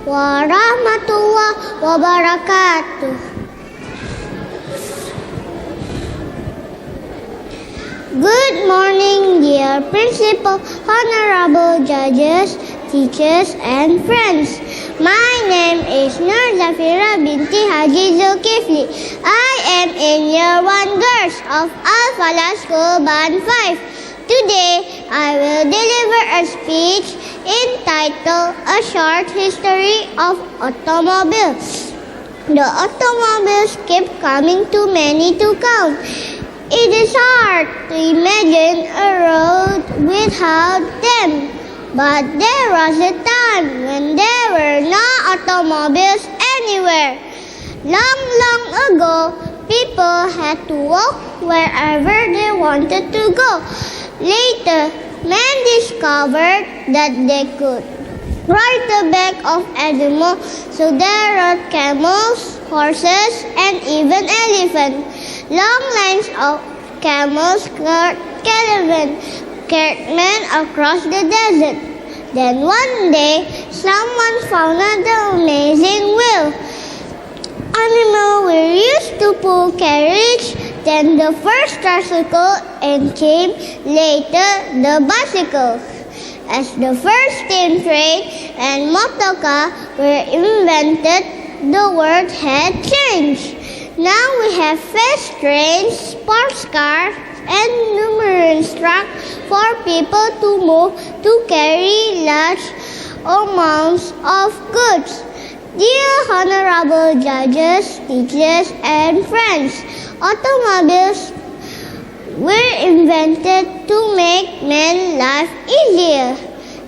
warahmatullahi wabarakatuh. Good morning, dear principal, honorable judges, teachers, and friends. My name is Nur Zafira binti Haji Zulkifli. I am in year 1 girls of Alfalah School Band 5. Today, I will deliver a speech entitled A Short History of Automobiles. The automobiles keep coming too many to count. It is hard to imagine a road without them. But there was a time when there were no automobiles anywhere. Long ago, people had to walk wherever they wanted to go. Later, men discovered that they could ride the back of animals, so there are camels, horses, and even elephants. Long lines of camels carried men across the desert. Then one day, someone found an amazing wheel. Animals were used to pull carriage, then the first tricycle, and came later the bicycle. As the first steam train and motor car were invented, the world had changed. Now we have fast trains, sports cars, and numerous trucks for people to move to carry large amounts of goods. Dear honorable judges, teachers, and friends, automobiles were invented to make men's life easier.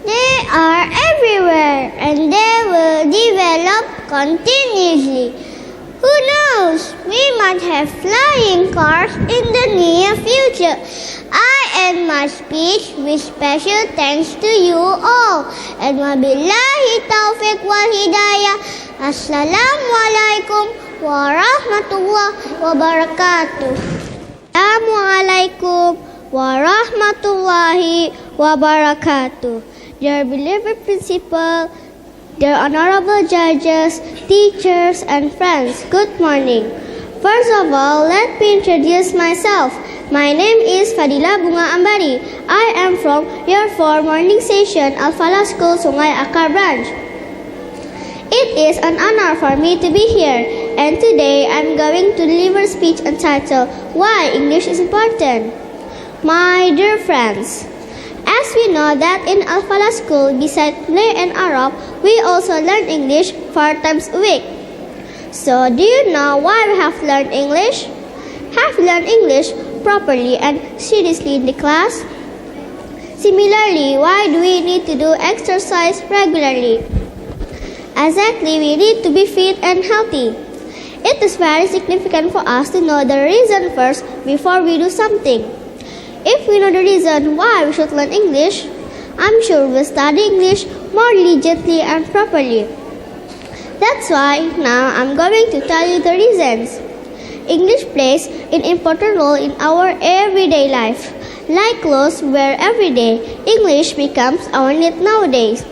They are everywhere and they will develop continuously. Who knows? We might have flying cars in the near future. I end my speech with special thanks to you all. And wabillahi taufiq wal hidayah. Assalamualaikum warahmatullahi wabarakatuh. Assalamualaikum warahmatullahi wabarakatuh. Dear beloved principal, dear honorable judges, teachers, and friends, good morning. First of all, let me introduce myself. My name is Fadila Bunga Ambari. I am from Year 4 Morning Session, Alfalah School, Sungai Akar Branch. It is an honor for me to be here, and today I'm going to deliver a speech entitled Why English is Important. My dear friends, as we know that in Alfalah School, besides Malay and Arab, we also learn English 4 times a week. So, do you know why we have learned English? Have learned English properly and seriously in the class? Similarly, why do we need to do exercise regularly? Exactly, we need to be fit and healthy. It is very significant for us to know the reason first before we do something. If we know the reason why we should learn English, I'm sure we'll study English more diligently and properly. That's why now I'm going to tell you the reasons. English plays an important role in our everyday life. Like clothes we wear every day, English becomes our need nowadays.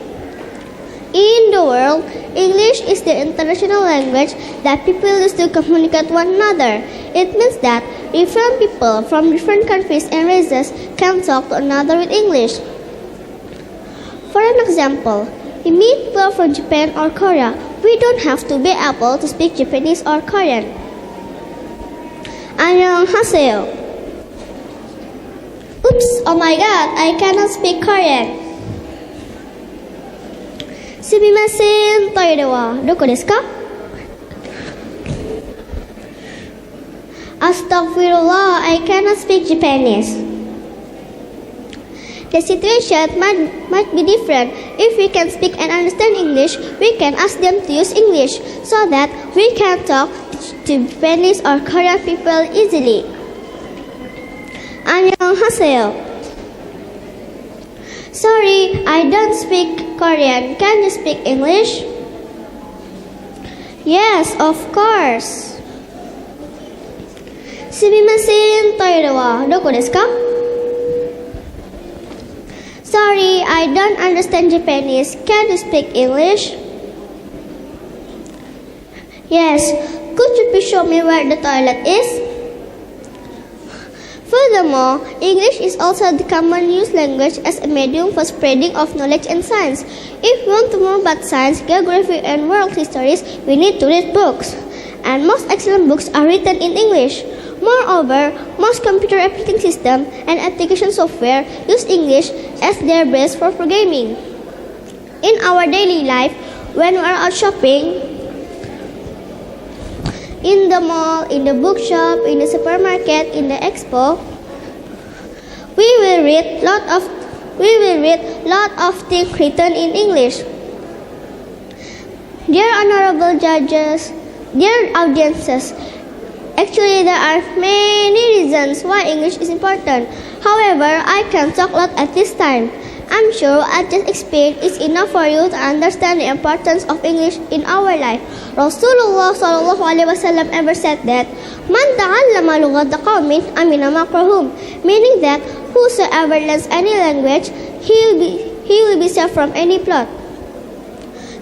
In the world, English is the international language that people use to communicate one another. It means that different people from different countries and races can talk to another with English. For an example, we meet people from Japan or Korea. We don't have to be able to speak Japanese or Korean. Annyeonghaseyo. Oops, oh my god, I cannot speak Korean. Sumimasen, toire wa doko desu ka? Astaghfirullah, I cannot speak Japanese. The situation might be different. If we can speak and understand English, we can ask them to use English so that we can talk to Japanese or Korean people easily. Annyeonghaseyo. Sorry, I don't speak Korean. Can you speak English? Yes, of course. Sumimasen, toire wa doko desu ka? Sorry, I don't understand Japanese. Can you speak English? Yes. Could you please show me where the toilet is? Furthermore, English is also the common used language as a medium for spreading of knowledge and science. If we want to know about science, geography, and world histories, we need to read books. And most excellent books are written in English. Moreover, most computer operating systems and application software use English as their base for programming. In our daily life, when we are out shopping, in the mall, in the bookshop, in the supermarket, in the expo, we will read lot of things written in English. Dear honorable judges, dear audiences, actually there are many reasons why English is important. However, I can't talk a lot at this time. I'm sure I just explained is enough for you to understand the importance of English in our life. Rasulullah sallallahu alaihi wasallam ever said that, "Man ta'allama lughata qawmin amina makrahum," meaning that whosoever learns any language, he will be safe from any plot.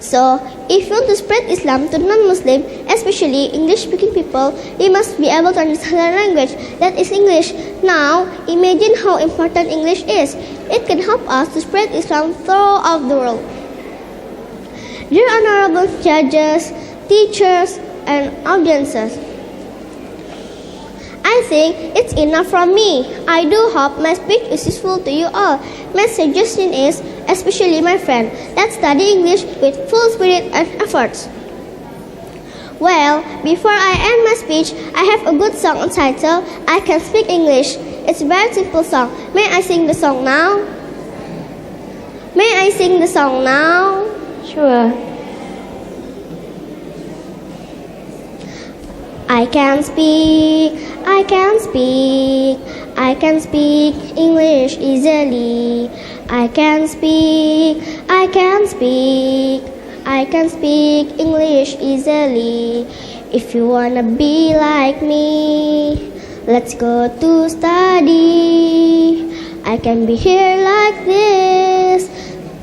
So, if you want to spread Islam to non-Muslim, especially English-speaking people, we must be able to understand the language, that is English. Now, imagine how important English is. It can help us to spread Islam throughout the world. Dear honorable judges, teachers, and audiences, I think it's enough from me. I do hope my speech is useful to you all. My suggestion is, especially my friend, let's study English with full spirit and efforts. Well, before I end my speech, I have a good song entitled I Can Speak English. It's a very simple song. May I sing the song now? May I sing the song now? Sure. I can speak English easily. I can speak English easily. If you wanna be like me, let's go to study. I can be here like this,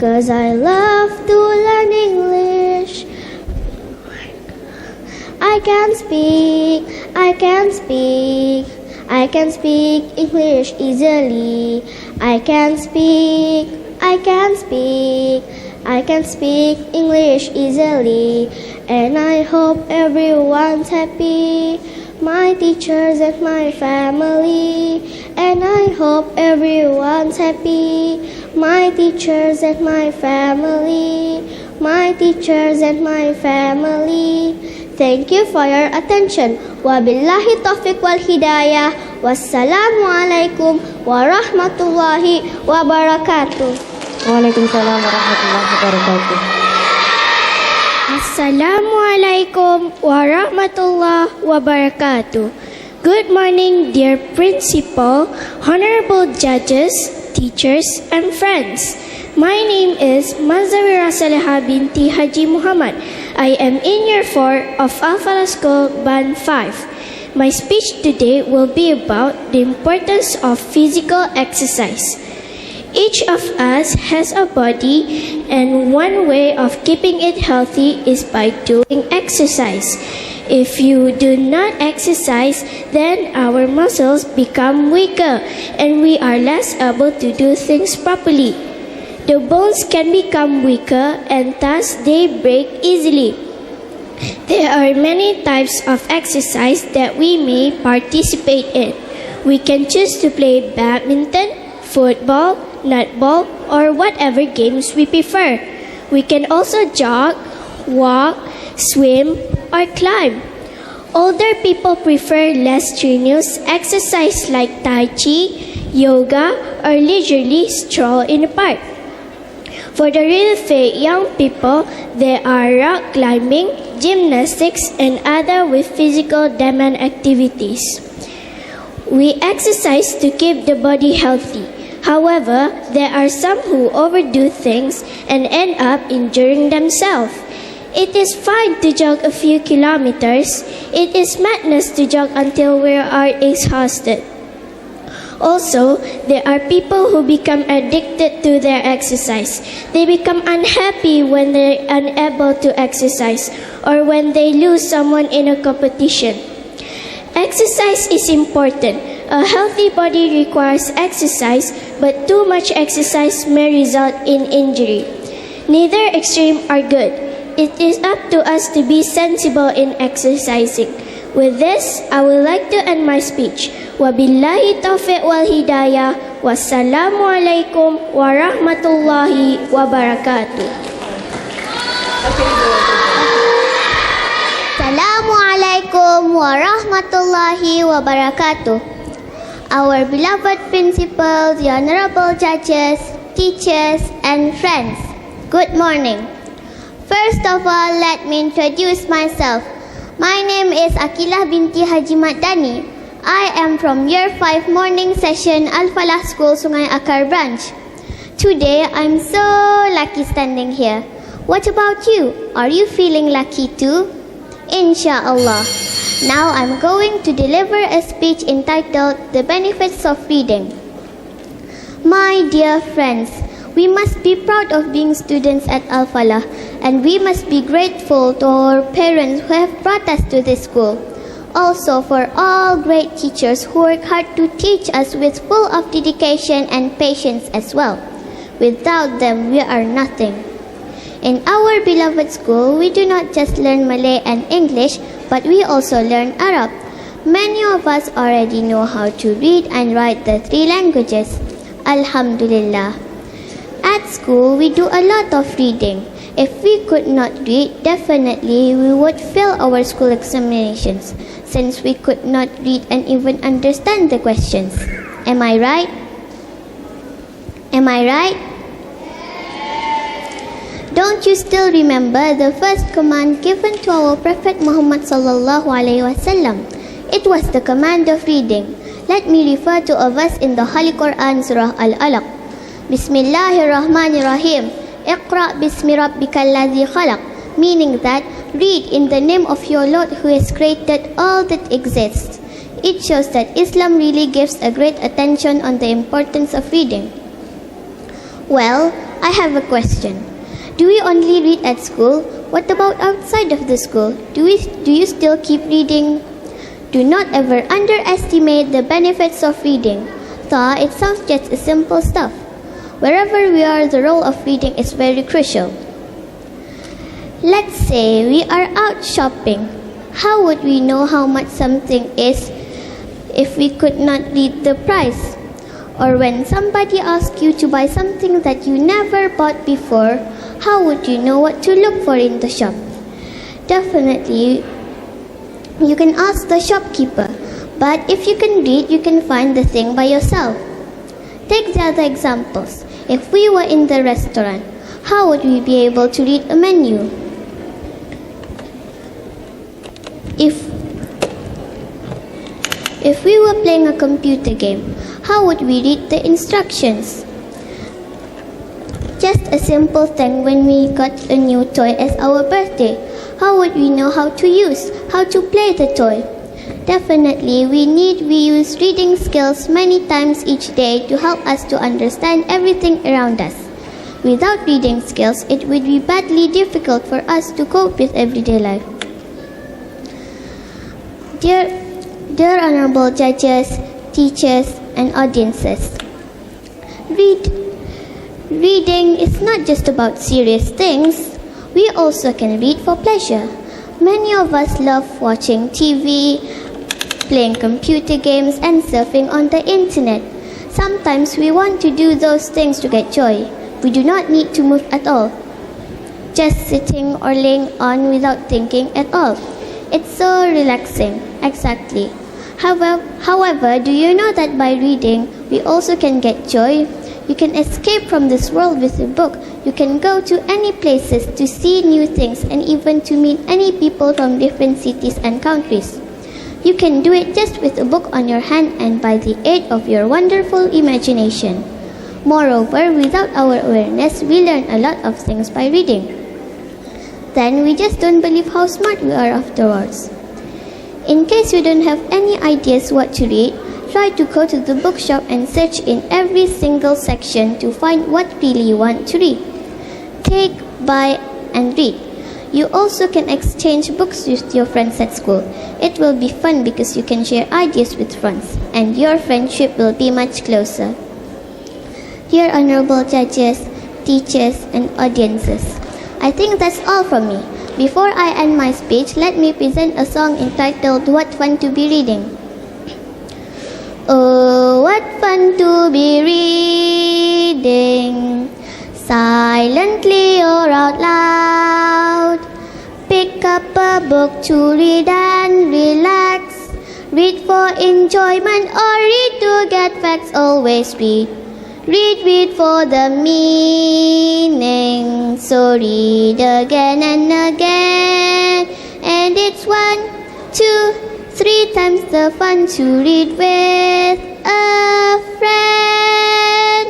'cause I love to learn English. I can speak English easily. I can speak English easily. And I hope everyone's happy, my teachers and my family. And I hope everyone's happy, my teachers and my family. My teachers and my family. Thank you for your attention. Wabillahi taufiq wal hidayah. Wassalamualaikum warahmatullahi wabarakatuh. Waalaikumsalam warahmatullahi wabarakatuh. Assalamualaikum warahmatullahi wabarakatuh. Good morning, dear principal, honorable judges, teachers, and friends. My name is Mazawira Saleha binti Haji Muhammad. I am in year 4 of Alfalah School, Band 5. My speech today will be about the importance of physical exercise. Each of us has a body, and one way of keeping it healthy is by doing exercise. If you do not exercise, then our muscles become weaker and we are less able to do things properly. The bones can become weaker and thus they break easily. There are many types of exercise that we may participate in. We can choose to play badminton, football, netball, or whatever games we prefer. We can also jog, walk, swim, or climb. Older people prefer less strenuous exercise like Tai Chi, yoga, or leisurely stroll in the park. For the really fit young people, there are rock climbing, gymnastics, and other with physical demand activities. We exercise to keep the body healthy. However, there are some who overdo things and end up injuring themselves. It is fine to jog a few kilometers. It is madness to jog until we are exhausted. Also, there are people who become addicted to their exercise. They become unhappy when they're unable to exercise or when they lose someone in a competition. Exercise is important. A healthy body requires exercise, but too much exercise may result in injury. Neither extreme are good. It is up to us to be sensible in exercising. With this, I would like to end my speech. Wabillahi taufiq wal hidayah. Wassalamualaikum warahmatullahi wabarakatuh. Assalamualaikum warahmatullahi wabarakatuh. Our beloved principal, the honorable judges, teachers, and friends, good morning. First of all, let me introduce myself. My name is Akilah binti Haji Madani. I am from Year 5 Morning Session Alfalah School, Sungai Akar Branch. Today, I'm so lucky standing here. What about you? Are you feeling lucky too? Insha'Allah. Now I'm going to deliver a speech entitled The Benefits of Reading. My dear friends, we must be proud of being students at Alfalah, and we must be grateful to our parents who have brought us to this school. Also for all great teachers who work hard to teach us with full of dedication and patience as well. Without them, we are nothing. In our beloved school, we do not just learn Malay and English, but we also learn Arab. Many of us already know how to read and write the 3 languages. Alhamdulillah. At school, we do a lot of reading. If we could not read, definitely we would fail our school examinations, since we could not read and even understand the questions. Am I right? Am I right? Don't you still remember the first command given to our Prophet Muhammad sallallahu alaihi wasallam? It was the command of reading. Let me refer to a verse in the Holy Quran, Surah Al-Alaq. Bismillahirrahmanirrahim. Iqra bismi rabbikal ladzi khalaq. Meaning that, read in the name of your Lord who has created all that exists. It shows that Islam really gives a great attention on the importance of reading. Well, I have a question. Do we only read at school? What about outside of the school? Do you still keep reading? Do not ever underestimate the benefits of reading. Though it sounds just a simple stuff. Wherever we are, the role of reading is very crucial. Let's say we are out shopping. How would we know how much something is if we could not read the price? Or when somebody asks you to buy something that you never bought before, how would you know what to look for in the shop? Definitely, you can ask the shopkeeper. But if you can read, you can find the thing by yourself. Take the other examples. If we were in the restaurant, how would we be able to read a menu? If we were playing a computer game, how would we read the instructions? Just a simple thing when we got a new toy as our birthday. How would we know how to play the toy? Definitely, we use reading skills many times each day to help us to understand everything around us. Without reading skills, it would be badly difficult for us to cope with everyday life. Dear honorable judges, teachers, and audiences, reading is not just about serious things. We also can read for pleasure. Many of us love watching TV, playing computer games, and surfing on the internet. Sometimes we want to do those things to get joy. We do not need to move at all. Just sitting or laying on without thinking at all. It's so relaxing. Exactly. However, do you know that by reading, we also can get joy? You can escape from this world with a book. You can go to any places to see new things and even to meet any people from different cities and countries. You can do it just with a book on your hand and by the aid of your wonderful imagination. Moreover, without our awareness, we learn a lot of things by reading. Then we just don't believe how smart we are afterwards. In case you don't have any ideas what to read, try to go to the bookshop and search in every single section to find what really you want to read. Take, buy, and read. You also can exchange books with your friends at school. It will be fun because you can share ideas with friends, and your friendship will be much closer. Dear honorable judges, teachers, and audiences, I think that's all from me. Before I end my speech, let me present a song entitled What Fun to Be Reading. Oh, what fun to be reading, silently or out loud. Pick up a book to read and relax. Read for enjoyment or read to get facts. Always read. Read for the meaning. So read again and again. And it's 1, 2, 3 times the fun to read with a friend.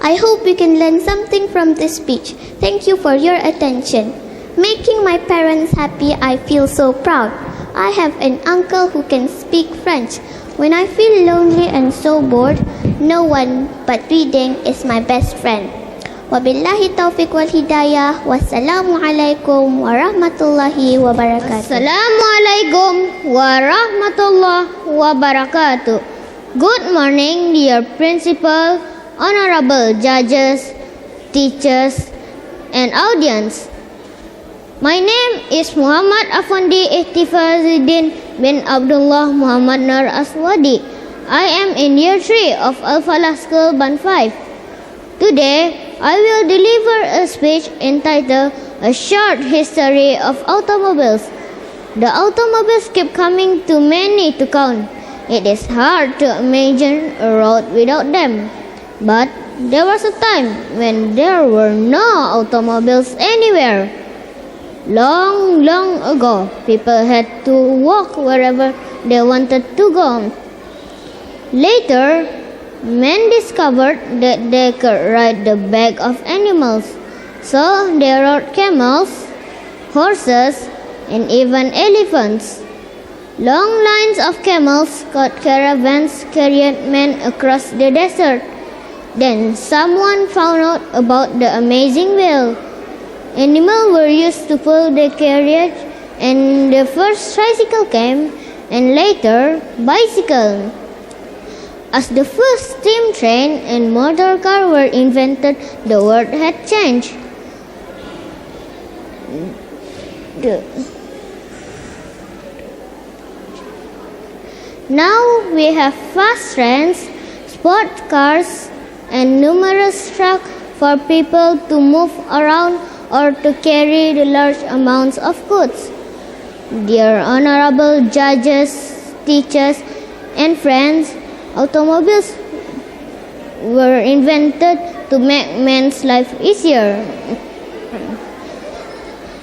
I hope you can learn something from this speech. Thank you for your attention. Making my parents happy, I feel so proud. I have an uncle who can speak French. When I feel lonely and so bored, no one but reading is my best friend. Wabillahi taufiq wal hidayah. Wassalamualaikum warahmatullahi wabarakatuh. Assalamualaikum warahmatullahi wabarakatuh. Good morning, dear principal, honorable judges, teachers, and audience. My name is Muhammad Afandi Ihtifazuddin bin Abdullah Muhammad Nur Aswadi. I am in year 3 of Alfalah School Band 5. Today, I will deliver a speech entitled A Short History of Automobiles. The automobiles keep coming too many to count. It is hard to imagine a road without them. But there was a time when there were no automobiles anywhere. Long ago, people had to walk wherever they wanted to go. Later, men discovered that they could ride the back of animals. So they rode camels, horses, and even elephants. Long lines of camels caught caravans carrying men across the desert. Then someone found out about the amazing wheel. Animals were used to pull the carriage, and the first tricycle came, and later bicycle. As the first steam train and motor car were invented, the world had changed. Now we have fast trains, sport cars, and numerous trucks for people to move around or to carry the large amounts of goods. Dear honorable judges, teachers, and friends, automobiles were invented to make man's life easier.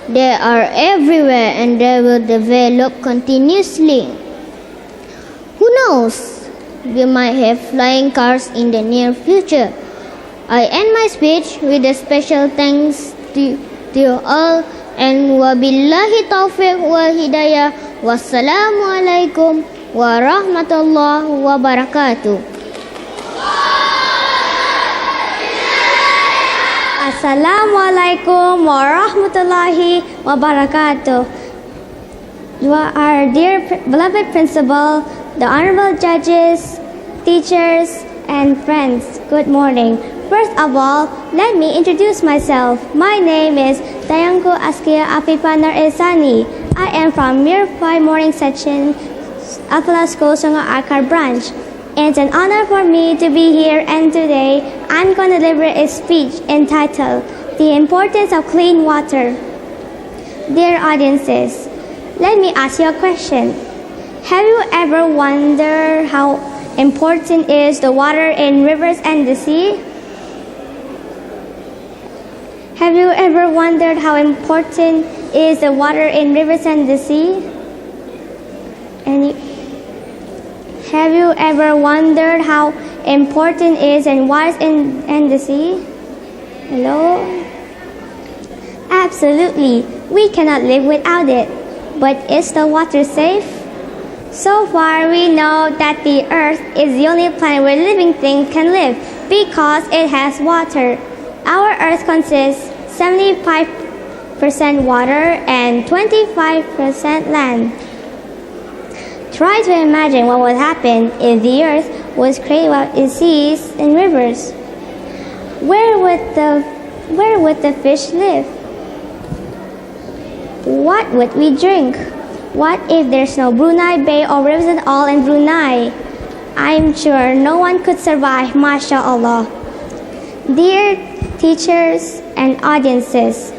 They are everywhere and they will develop continuously. Who knows? We might have flying cars in the near future. I end my speech with a special thanks to you all, and wabillahi taufiq wal hidayah. Wassalamualaikum warahmatullahi wabarakatuh. Assalamualaikum warahmatullahi wabarakatuh. Our dear beloved principal, the honorable judges, teachers, and friends, good morning. First of all, let me introduce myself. My name is Dayangku Askia Apipanar Esani. I am from Year 5 Morning Section, Alfalah School, Sekolah Alfalah branch. It's an honor for me to be here, and today I'm going to deliver a speech entitled The Importance of Clean Water. Dear audiences, let me ask you a question. Have you ever wondered how important is the water in rivers and the sea? Have you ever wondered how important is the water in rivers and the sea? Have you ever wondered how important is and water in the sea? Hello? Absolutely. We cannot live without it. But is the water safe? So far, we know that the Earth is the only planet where living things can live because it has water. Our Earth consists 75% water and 25% land. Try to imagine what would happen if the Earth was created without its seas and rivers. Where would the fish live? What would we drink? What if there's no Brunei Bay or rivers at all in Brunei? I'm sure no one could survive, mashallah. Dear teachers and audiences,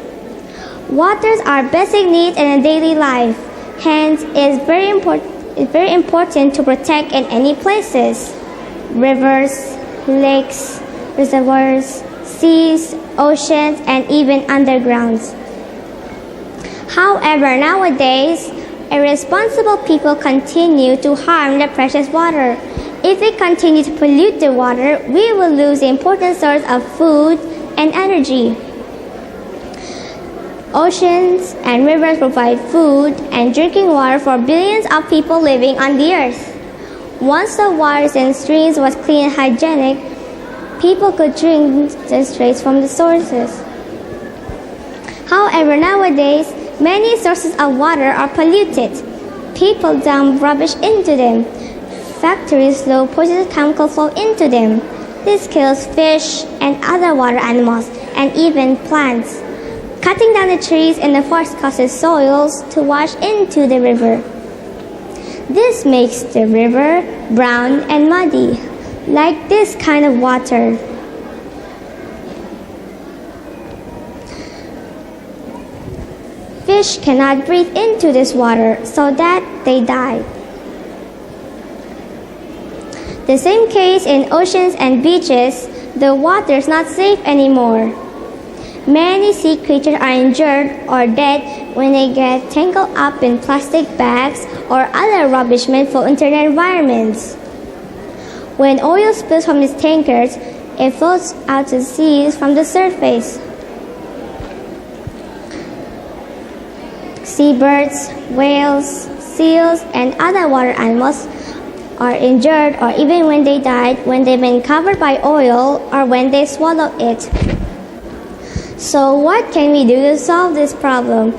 waters are basic needs in a daily life. Hence, it's very important to protect in any places. Rivers, lakes, reservoirs, seas, oceans, and even undergrounds. However, nowadays, irresponsible people continue to harm the precious water. If we continue to pollute the water, we will lose the important source of food and energy. Oceans and rivers provide food and drinking water for billions of people living on the earth. Once the waters in streams was clean and hygienic, people could drink straight from the sources. However, nowadays, many sources of water are polluted. People dump rubbish into them. Factories throw poisonous chemicals flow into them. This kills fish and other water animals and even plants. Cutting down the trees in the forest causes soils to wash into the river. This makes the river brown and muddy, like this kind of water. Fish cannot breathe into this water, so that they die. The same case in oceans and beaches, the water is not safe anymore. Many sea creatures are injured or dead when they get tangled up in plastic bags or other rubbish meant for internal environments. When oil spills from its tankers, it floats out to sea from the surface. Seabirds, whales, seals, and other water animals are injured or even when they died when they've been covered by oil or when they swallowed it. So what can we do to solve this problem?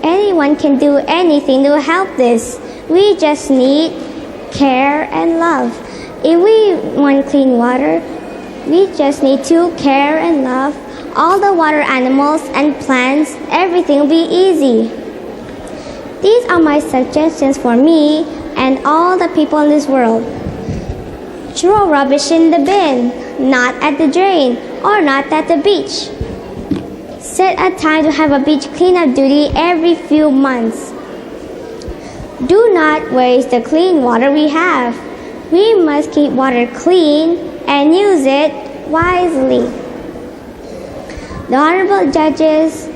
Anyone can do anything to help this. We just need care and love. If we want clean water, we just need to care and love all the water animals and plants. Everything will be easy. These are my suggestions for me and all the people in this world. Throw rubbish in the bin, not at the drain or not at the beach. Set a time to have a beach cleanup duty every few months. Do not waste the clean water we have. We must keep water clean and use it wisely. The honorable judges,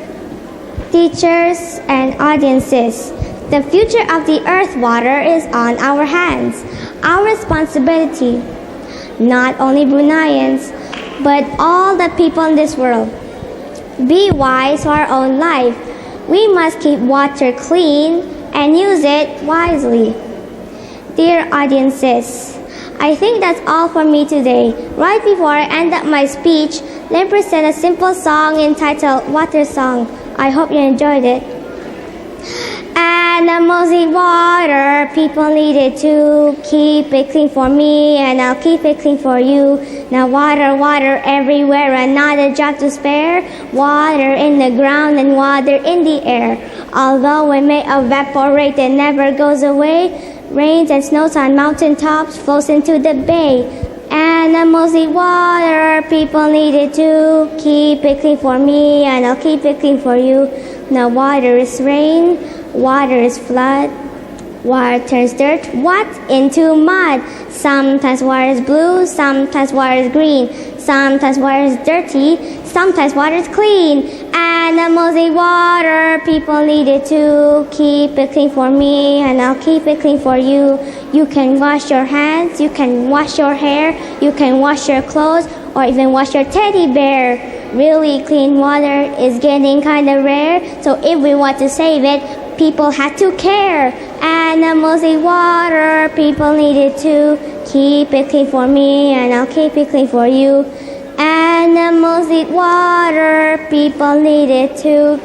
teachers, and audiences, the future of the earth water is on our hands, our responsibility. Not only Bruneians, but all the people in this world. Be wise for our own life. We must keep water clean and use it wisely. Dear audiences, I think that's all for me today. Right before I end up my speech, let me present a simple song entitled Water Song. I hope you enjoyed it. Animals need water, people need it too. Keep it clean for me and I'll keep it clean for you. Now water, water everywhere and not a drop to spare. Water in the ground and water in the air. Although it may evaporate, it never goes away. Rains and snows on mountain tops flows into the bay. Animals need water, people need it too. Keep it clean for me and I'll keep it clean for you. Now water is rain, water is flood. Water turns dirt, what? Into mud. Sometimes water is blue, sometimes water is green. Sometimes water is dirty, sometimes water is clean. Animals need water, people need it too. Keep it clean for me and I'll keep it clean for you. You can wash your hands, you can wash your hair, you can wash your clothes, or even wash your teddy bear. Really clean water is getting kind of rare, so if we want to save it, people had to care. Animals need water, people needed to keep it clean for me, and I'll keep it clean for you. Animals need water, people needed to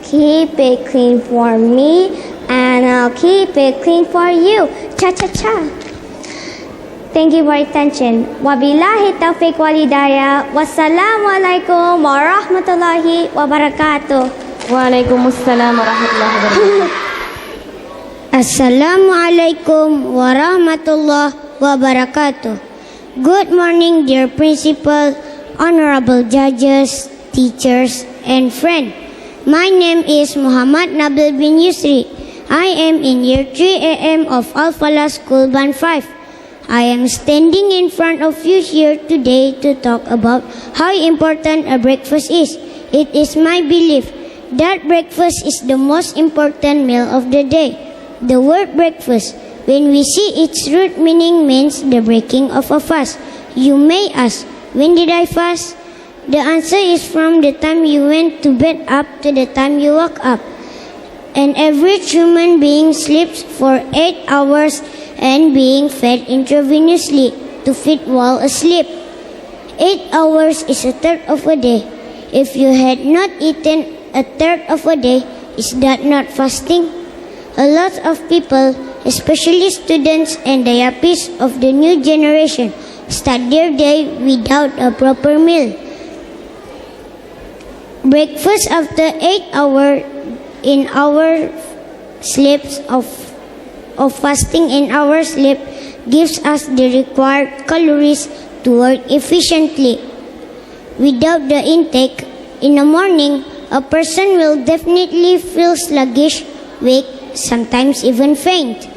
keep it clean for me, and I'll keep it clean for you. Cha-cha-cha. Thank you for your attention. Wabillahi taufiq wal hidayah. Wassalamualaikum warahmatullahi wabarakatuh. Waalaikumsalam warahmatullahi wabarakatuh. Assalamualaikum warahmatullahi wabarakatuh. Good morning, dear principal, honorable judges, teachers, and friends. My name is Muhammad Nabil bin Yusri. I am in year 3 AM of Alfalah School Band 5. I am standing in front of you here today to talk about how important a breakfast is. It is my belief that breakfast is the most important meal of the day. The word breakfast, when we see its root meaning, means the breaking of a fast. You may ask, when did I fast? The answer is from the time you went to bed up to the time you woke up. An average human being sleeps for 8 hours and being fed intravenously to feed while asleep. 8 hours is a third of a day. If you had not eaten a third of a day, is that not fasting? A lot of people, especially students and the yuppies of the new generation, start their day without a proper meal. Breakfast after 8 hours in our sleeps of fasting in our sleep gives us the required calories to work efficiently. Without the intake in the morning, a person will definitely feel sluggish, weak, sometimes even faint.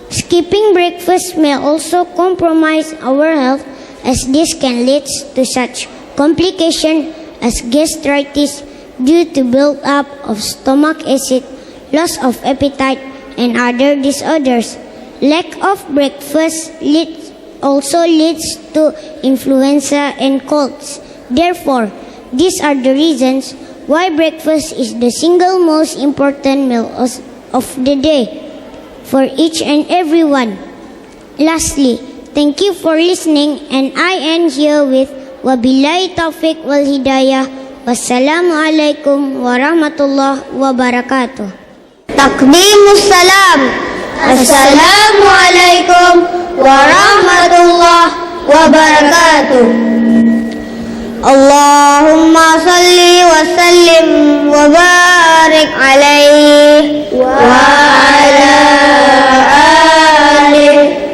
Skipping breakfast may also compromise our health, as this can lead to such complications as gastritis due to build-up of stomach acid, loss of appetite, and other disorders. Lack of breakfast also leads to influenza and colds. Therefore, these are the reasons why breakfast is the single most important meal of the day for each and everyone. Lastly, thank you for listening, and I end here with Wabillahi taufiq wal hidayah. Wassalamualaikum warahmatullahi wabarakatuh. Takdimus salam. Assalamualaikum warahmatullahi wabarakatuh. Allahumma salli wa sallim wa barik alaihi wa ala alihi.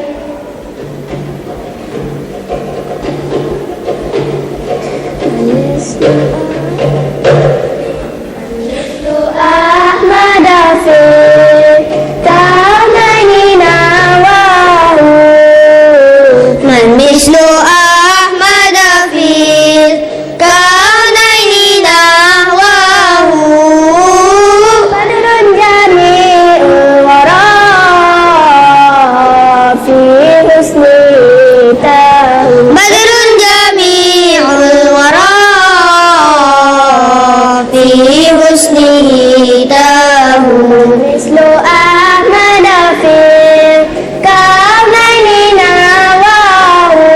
Ahmad Afif Tamani nawahu Man mislu Ahmad Afif Kaunaini nawahu Badrun jami'ul wara Fi husni tahu Badrun jami'ul wara Fi husni tahu Mislu Ahmad Afif Kaunaini nawahu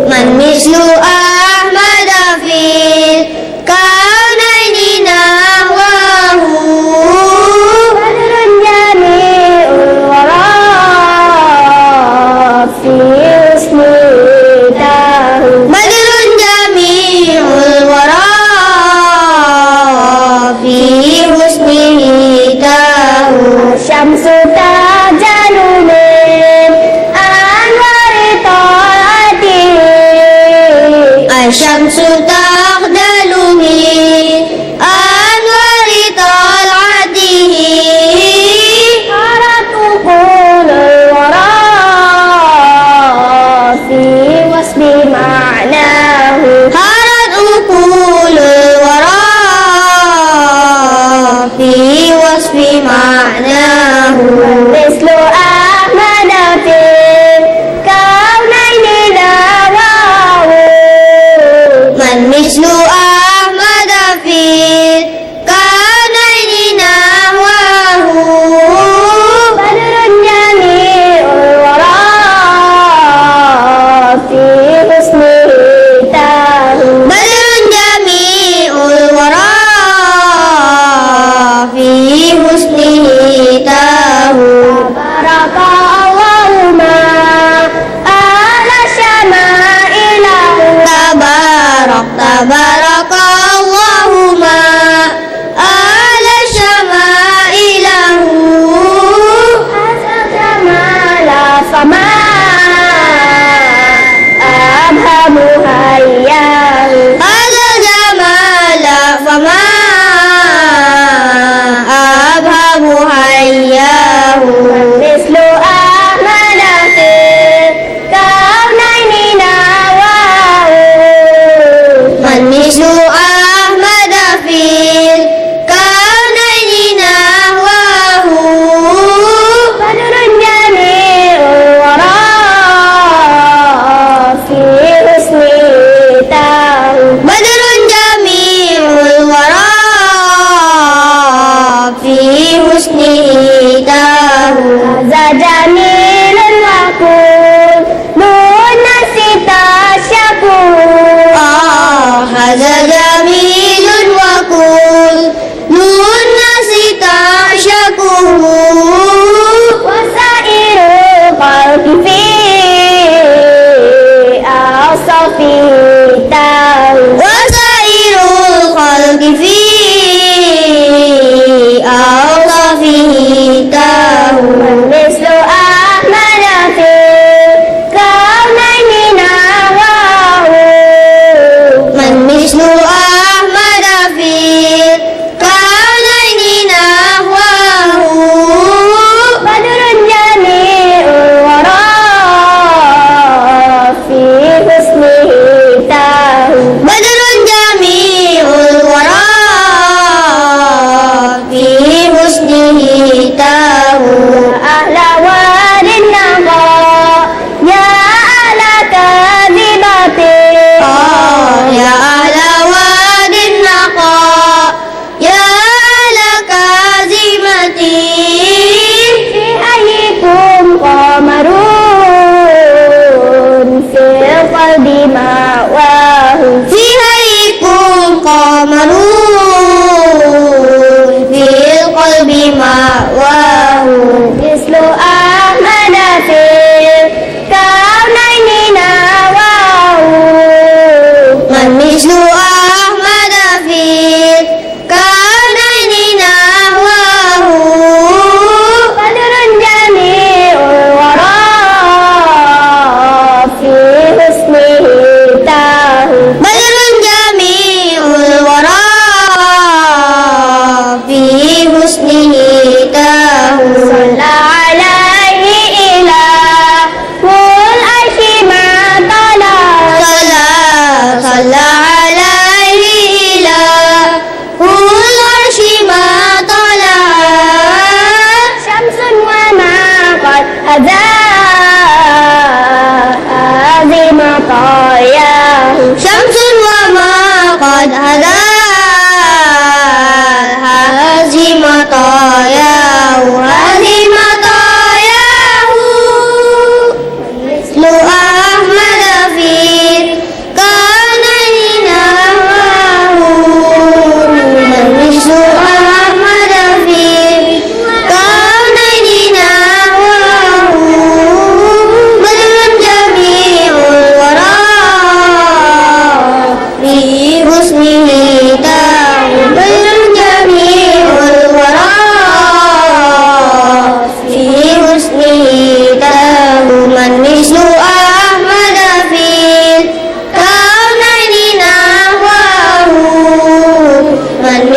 Man mislu Ahmad Afif Kaunaini nawahu Badrun jami'ul wara Fi husni tahu Badrun jami'ul wara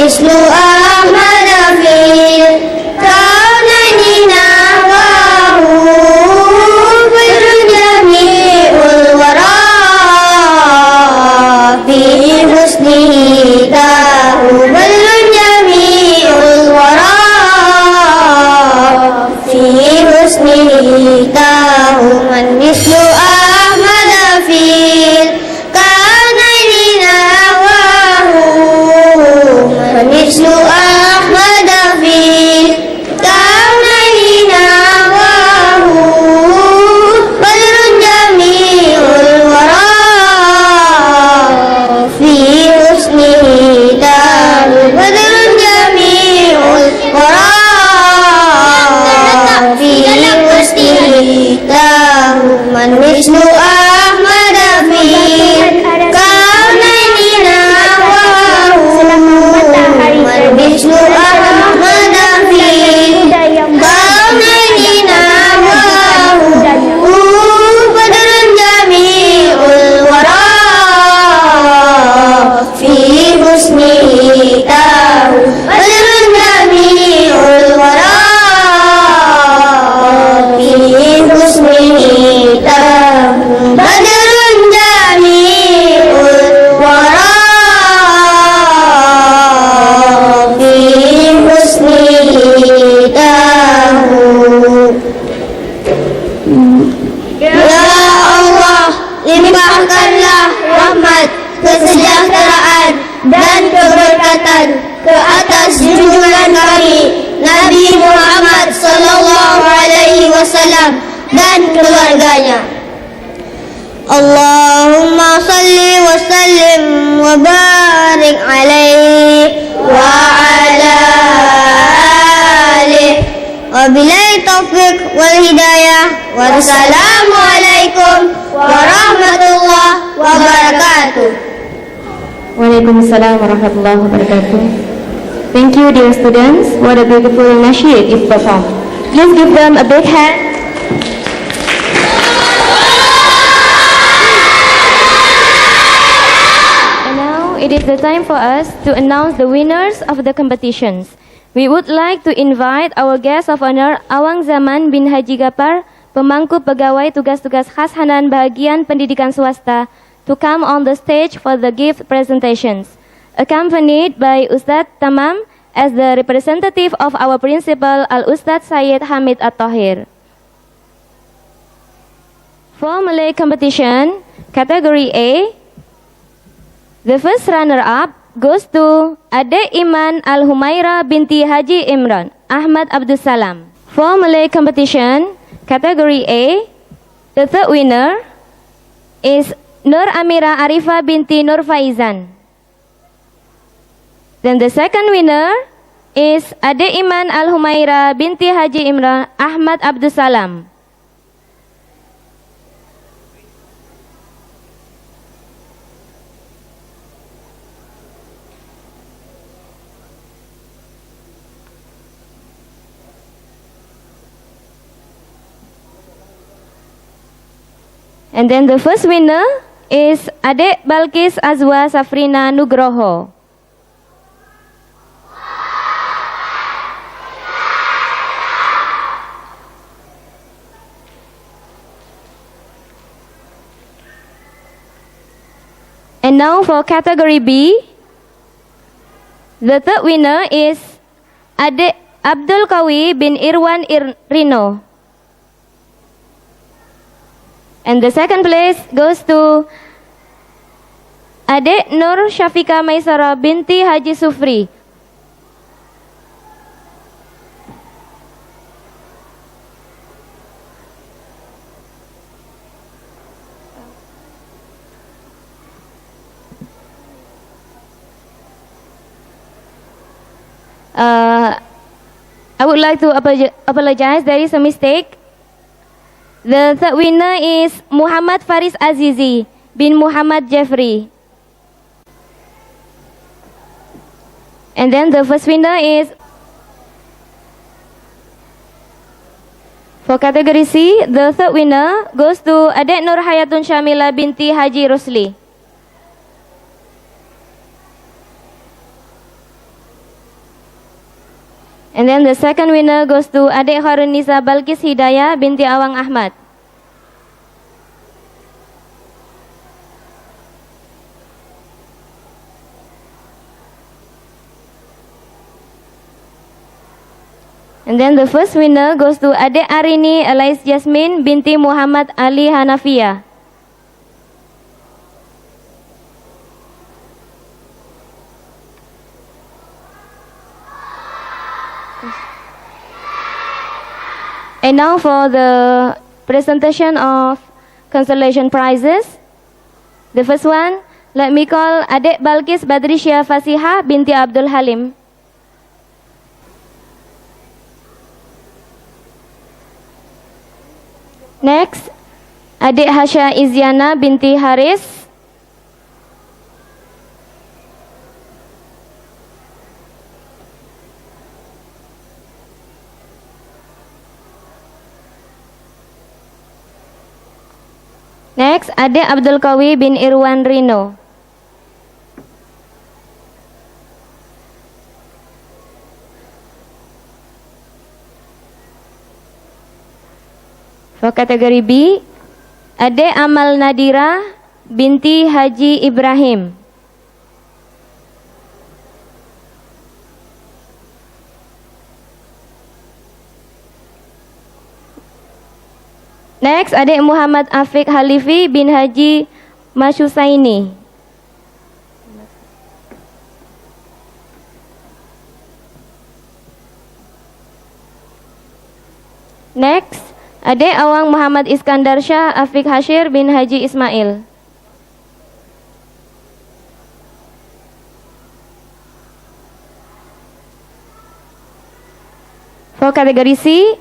مثل أحمد في الكونين نحوه بدر جميع الورى في حسنه تاه بدر جميع الورى في حسنه تاه من مثل أحمد في الكونين نحوه من مثل أحمد في الكونين نحوه بدر جميع الورى في حسنه تاه بدر جميع الورى في حسنه تاه من مثل أحمد في الكونين نحوه من مثل أحمد في الكونين نحوه بدر جميع الورى في حسنه تاه بدر جميع الورى في حسنه تاه بدر جميع الورى في حسنه تاه. Ya Allah, limpahkanlah rahmat, kesejahteraan dan keberkatan ke atas junjungan kami Nabi Muhammad sallallahu alaihi wasallam dan keluarganya. Allahumma salli wa sallim wa barik alaihi wa ala alihi wa billahi taufiq wal hidayah. Wassalamualaikum warahmatullahi wabarakatuh. Waalaikumsalam warahmatullahi wabarakatuh. Thank you, dear students. What a beautiful nasheed is performed. Please give them a big hand. And now it is the time for us to announce the winners of the competitions. We would like to invite our guest of honor, Awang Zaman bin Haji Gapar, Pemangku Pegawai Tugas-Tugas Khas Hanan Bahagian Pendidikan Swasta, to come on the stage for the gift presentations, accompanied by Ustadz Tamam as the representative of our principal, Al-Ustadz Sayyid Hamid At-Tahir. For Malay competition, category A, the first runner-up goes to Ade Iman Al-Humaira binti Haji Imran, Ahmad Abdus Salam. For Malay competition, category A, the third winner is Nur Amira Arifah binti Nur Faizan. Then the second winner is Ade Iman Al-Humaira binti Haji Imran, Ahmad Abdus Salam. And then the first winner is Adek Balkis Azwa Safrina Nugroho. And now for category B, the third winner is Adek Abdul Kawi bin Irwan Rino. And the second place goes to Adek Nur Syafika Maisara binti Haji Sufri. I would like to apologize. There is a mistake. The third winner is Muhammad Faris Azizi bin Muhammad Jeffrey. And then the first winner is, for category C, the third winner goes to Adek Nur Hayatun Syamila binti Haji Rusli. And then the second winner goes to Adik Khairunisa Balkis Hidayah binti Awang Ahmad. And then the first winner goes to Adik Arini Elais Jasmine binti Muhammad Ali Hanafiyah. And now for the presentation of consolation prizes. The first one, let me call Adik Balkis Badrisya Fasihah binti Abdul Halim. Next, Adik Hasya Izyana binti Haris. Next, Adik Abdul Qawi bin Irwan Rino. For kategori B, Adik Amal Nadira binti Haji Ibrahim. Next, Adik Muhammad Afiq Halifi bin Haji Masyusaini. Next, Adik Awang Muhammad Iskandar Shah Afiq Hashir bin Haji Ismail. For kategori C,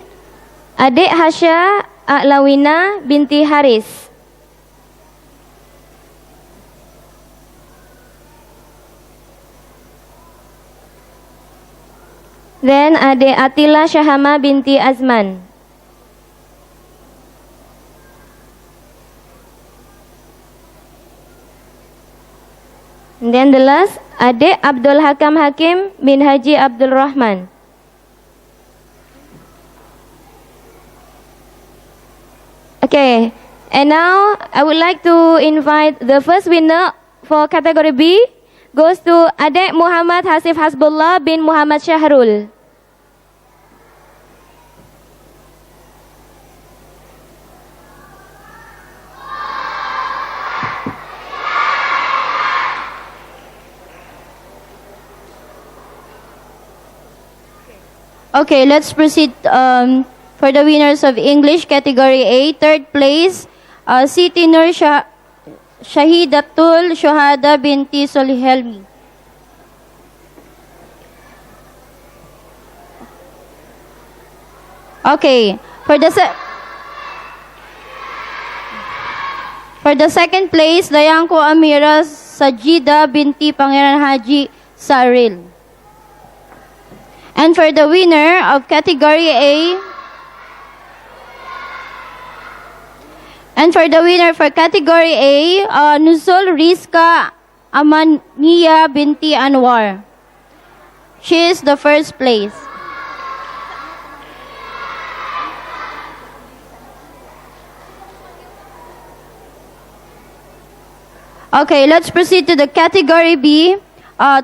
Adik Hasya A'lawina binti Haris. Then Adik Atila Syahama binti Azman. And then the last, Adik Abdul Hakam Hakim bin Haji Abdul Rahman. Okay, and now I would like to invite the first winner for category B goes to Adik Muhammad Hasif Hasbullah bin Muhammad Syahrul. Okay, let's proceed for the winners of English category A. Third place, Siti Nur Shahidatul Shuhada binti Solihelmi. Okay, for the second place, Dayangko Amira Sajida binti Pangeran Haji Saril. And for the winner of category A, Nuzul Rizka Amaniya binti Anwar. She is the first place. Okay, let's proceed to the category B.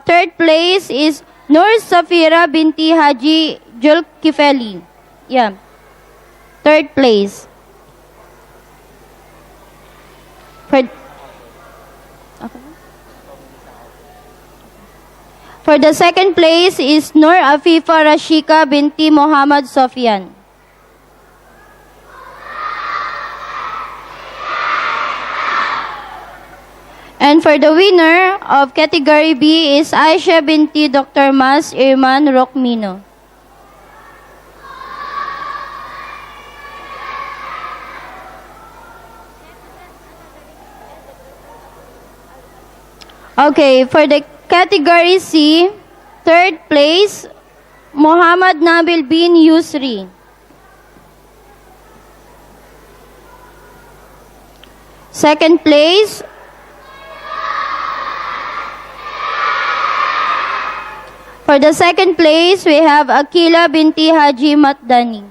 Third place is Nur Safira binti Haji Julkifeli. Yeah. Third place. For the second place is Nur Afifa Rashika binti Muhammad Sofian. And for the winner of category B is Aisha binti Dr. Mas Irman Rokmino. Okay, for the category C, third place, Muhammad Nabil bin Yusri. Second place, For the second place, we have Akila binti Haji Matdani.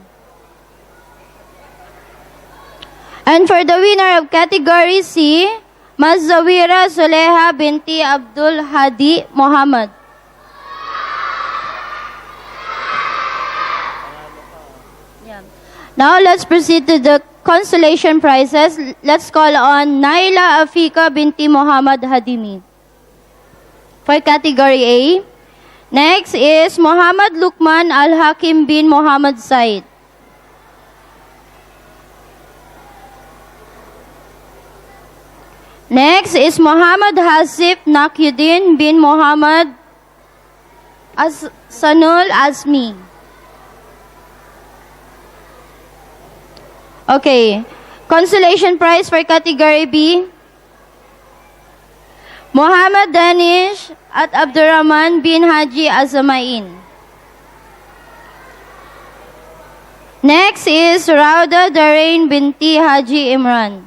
And for the winner of category C, Mazawira Soleha binti Abdul Hadi Muhammad. Now let's proceed to the consolation prizes. Let's call on Naila Afika binti Muhammad Hadimi for category A. Next is Muhammad Lukman Al-Hakim bin Muhammad Said. Next is Muhammad Hasif Nakyuddin bin Muhammad Sanul Azmi. Okay, consolation prize for category B. Muhammad Danish at Abdurrahman bin Haji Azamain. Next is Rauda Darain binti Haji Imran.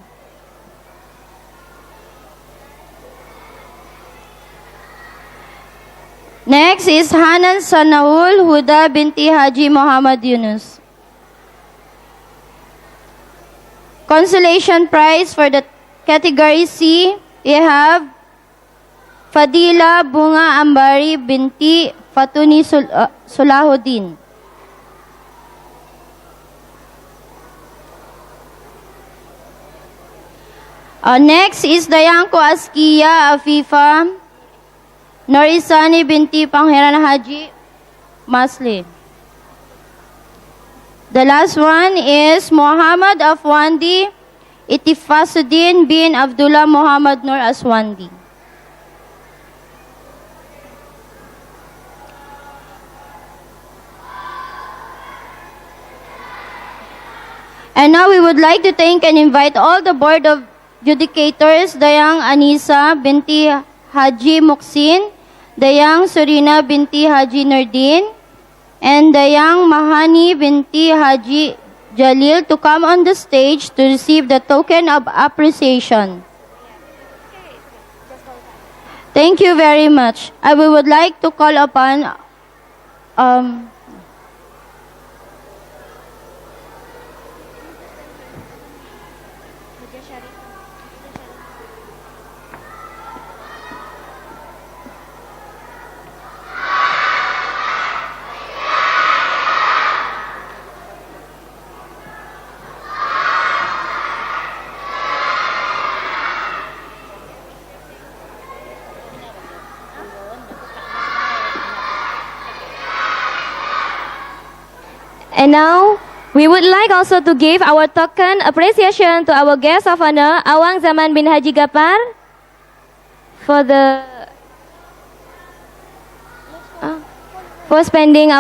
Next is Hanan Sanaul Huda binti Haji Muhammad Yunus. Consolation prize for the category C, we have Fadila Bunga Ambari binti Fatuni Sulahuddin. Next is Dayanko Askiya Afifa Norisani binti Pangheran Haji Masli. The last one is Muhammad Afwandi Itifasuddin bin Abdullah Muhammad Nur Aswandi. And now we would like to thank and invite all the Board of Judicators, Dayang Anisa binti Haji Muksin, Dayang Surina binti Haji Nurdin, and Dayang Mahani binti Haji Jalil to come on the stage to receive the token of appreciation. Thank you very much. I would like to call upon And now, we would like also to give our token appreciation to our guest of honor, Awang Zaman bin Haji Gapar, for spending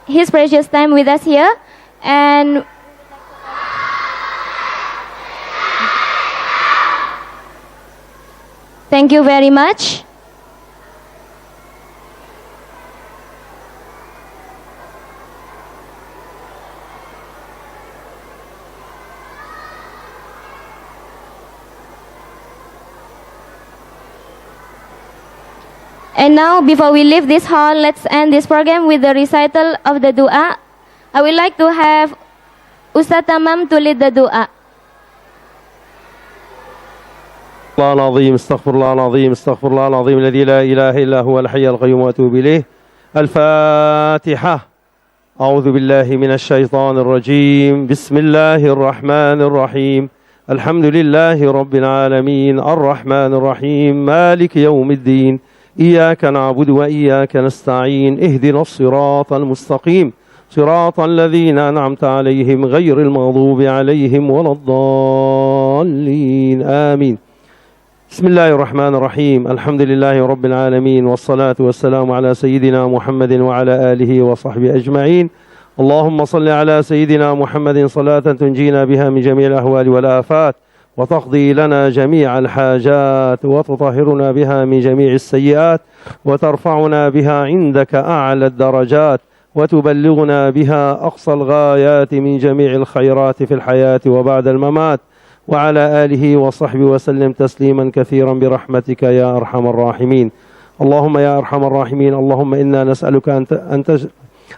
his precious time with us here. And thank you very much. And now, before we leave this hall, let's end this program with the recital of the dua. I would like to have Ustaz Tamam to lead the dua. الله العظيم استغفر الله العظيم استغفر الله العظيم الذي لا إله إلا هو الحي القيوم وأتوب إليه. الفاتحة. أعوذ بالله من الشيطان الرجيم. بسم الله الرحمن الرحيم. الحمد لله رب العالمين الرحمن الرحيم مالك يوم الدين. إياك نعبد وإياك نستعين اهدنا الصراط المستقيم صراط الذين أنعمت عليهم غير المغضوب عليهم ولا الضالين آمين. بسم الله الرحمن الرحيم الحمد لله رب العالمين والصلاة والسلام على سيدنا محمد وعلى آله وصحبه أجمعين. اللهم صل على سيدنا محمد صلاة تنجينا بها من جميع الأهوال والآفات وتقضي لنا جميع الحاجات وتطهرنا بها من جميع السيئات وترفعنا بها عندك أعلى الدرجات وتبلغنا بها أقصى الغايات من جميع الخيرات في الحياة وبعد الممات وعلى آله وصحبه وسلم تسليما كثيرا برحمتك يا أرحم الراحمين. اللهم يا أرحم الراحمين، اللهم إنا نسألك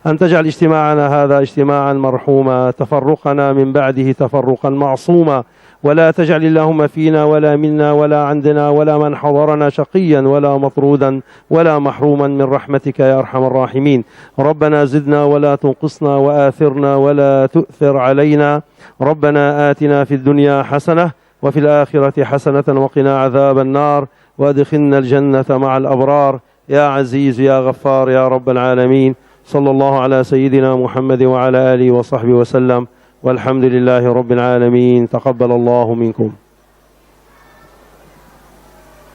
أن تجعل اجتماعنا هذا اجتماعا مرحوما، تفرقنا من بعده تفرقا معصوما، ولا تجعل اللهم فينا ولا منا ولا عندنا ولا من حضرنا شقيا ولا مطرودا ولا محروما من رحمتك يا أرحم الراحمين. ربنا زدنا ولا تنقصنا وآثرنا ولا تؤثر علينا. ربنا آتنا في الدنيا حسنة وفي الآخرة حسنة وقنا عذاب النار، وادخلنا الجنة مع الأبرار يا عزيز يا غفار يا رب العالمين. صلى الله على سيدنا محمد وعلى آله وصحبه وسلم، والحمد لله رب العالمين. تقبل الله منكم.